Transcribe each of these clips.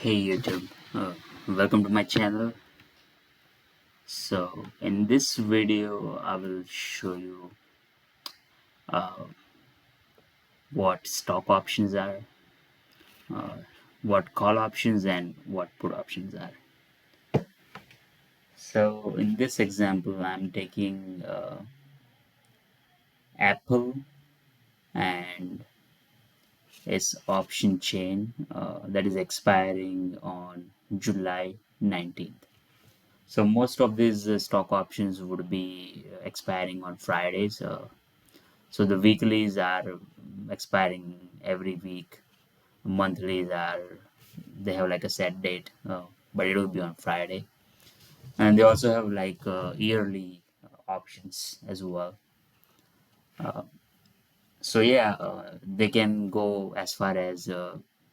Hey YouTube, welcome to my channel. So in this video I will show you uh, what stock options are, what call options and what put options are. So in this example I'm taking Apple and its option chain that is expiring on July 19th. So most of these stock options would be expiring on Fridays. So the weeklies are expiring every week. Monthlies are they have like a set date, but it will be on Friday. And they also have like yearly options as well. So yeah, they can go as far as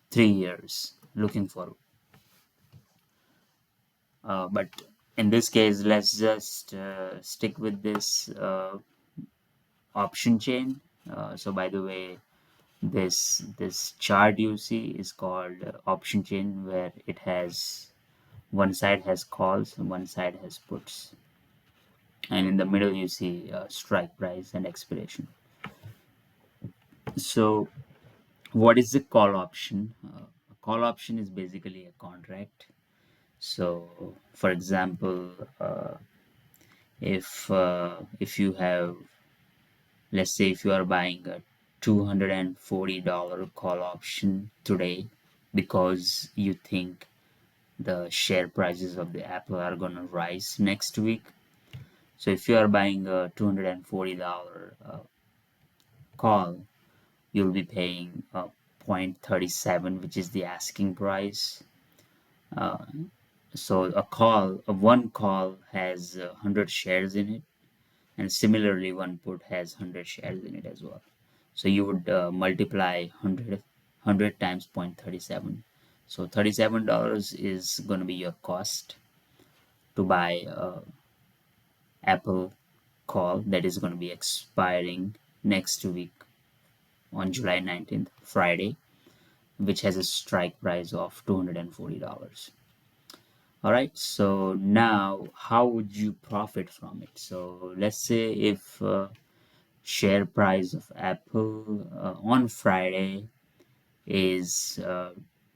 3 years looking for. But in this case, let's just stick with this option chain. So by the way, this chart you see is called option chain, where it has one side has calls and one side has puts, and in the middle you see strike price and expiration. So what is the call option? A call option is basically a contract. So for example, if you have, let's say if you are buying a $240 call option today because you think the share prices of the Apple are gonna rise next week. So if you are buying a $240 call, you'll be paying 0.37, which is the asking price. Uh, so one call has 100 shares in it, and similarly, one put has 100 shares in it as well. So you would multiply 100 times 0.37. So $37 is going to be your cost to buy Apple call that is going to be expiring next week on July 19th, Friday, which has a strike price of $240. All right, so now how would you profit from it? So let's say if share price of Apple on Friday is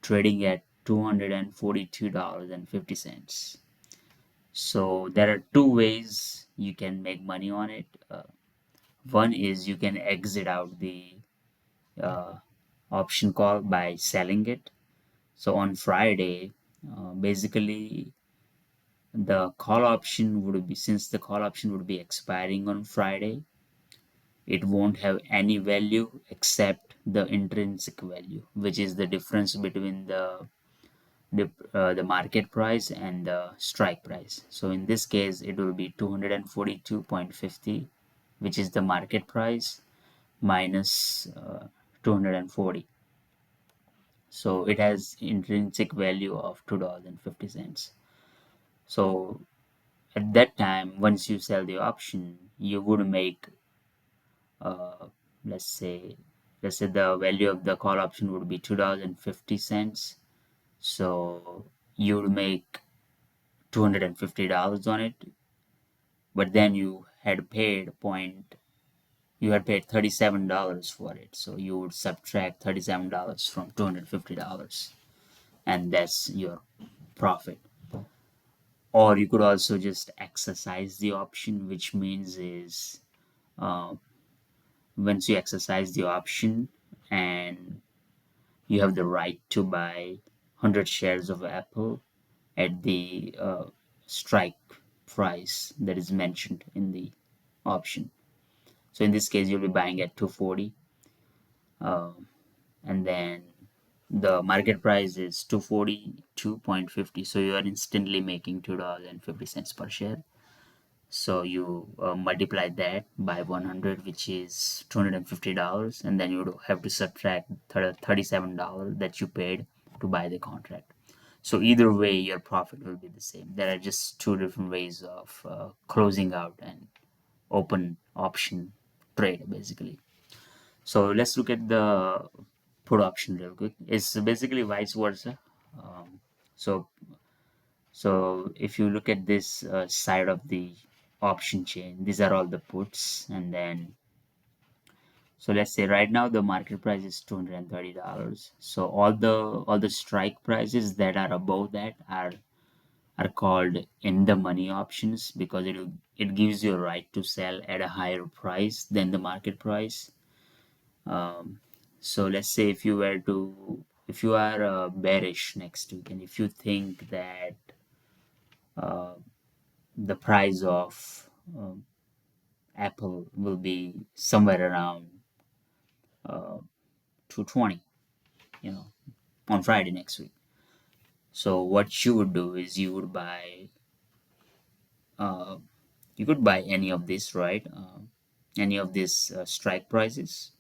trading at $242.50. So there are two ways you can make money on it. One is you can exit out the uh, option call by selling it. So on Friday, basically the call option would be, since the call option would be expiring on Friday, it won't have any value except the intrinsic value, which is the difference between the market price and the strike price. So in this case, it will be 242.50, which is the market price, minus 240. So it has intrinsic value of $2.50. So at that time, once you sell the option, you would make uh, let's say let's say the value of the call option would be $2.50. So you would make $250 on it, but then you had paid $37 for it. So you would subtract $37 from $250, and that's your profit. Or you could also just exercise the option, which means is uh, once you exercise the option and you have the right to buy 100 shares of Apple at the strike price that is mentioned in the option. So in this case, you'll be buying at 240, and then the market price is 242.50. So you are instantly making $2.50 per share. So you multiply that by 100, which is $250, and then you have to subtract $37 that you paid to buy the contract. So either way, your profit will be the same. There are just two different ways of closing out and open option trade, basically. So let's look at the put option real quick. It's basically vice versa. So if you look at this side of the option chain, these are all the puts, and then so let's say right now the market price is $230. So all the strike prices that are above that are called in the money options, because it gives you a right to sell at a higher price than the market price. Um, so let's say if you are bearish next week, and if you think that uh, the price of um, Apple will be somewhere around 220, you know, on Friday next week. So what you would do is uh, you could buy any of this, right? Any of these strike prices.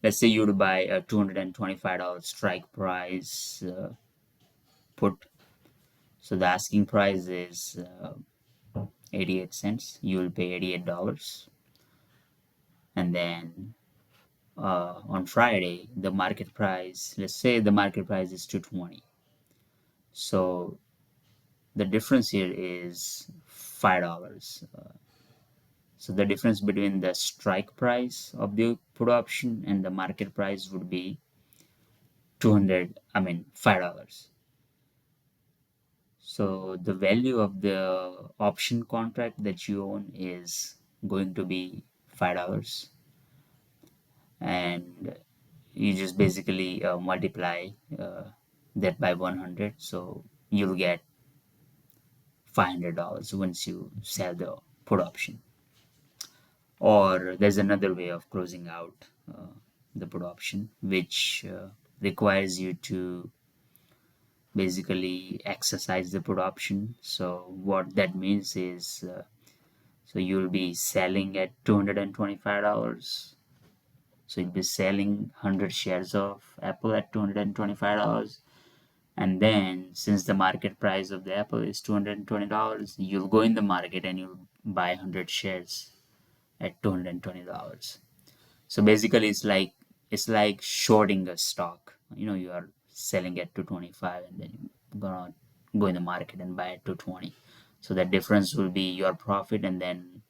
Let's say you would buy a $225 strike price put. So the asking price is 88 cents. You will pay $88, and then on Friday the market price. Let's say the market price is 220. So the difference here is $5. So the difference between the strike price of the put option and the market price would be 200, I mean $5. So the value of the option contract that you own is going to be $5, and you just basically multiply uh, that by 100, so you'll get $500 once you sell the put option. Or there's another way of closing out the put option, which requires you to basically exercise the put option. So what that means is so you'll be selling at $225. So you'll be selling 100 shares of Apple at $225. And then since the market price of the Apple is $220, you'll go in the market and you'll buy 100 shares at $220. So basically it's like shorting a stock. You are selling at 225, and then you're gonna go in the market and buy at 220. So the difference will be your profit, and then,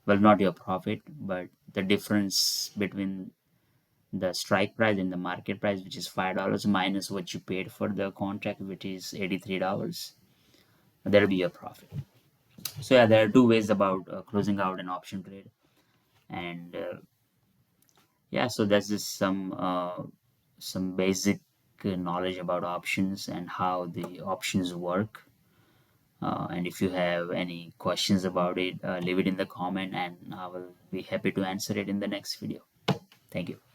well, not your profit, but the difference between the strike price and the market price, which is $5, minus what you paid for the contract, which is $83. That'll be your profit. So yeah, there are two ways about closing out an option trade, and yeah, so that's just some basic knowledge about options and how the options work. And if you have any questions about it, leave it in the comment, and I will be happy to answer it in the next video. Thank you.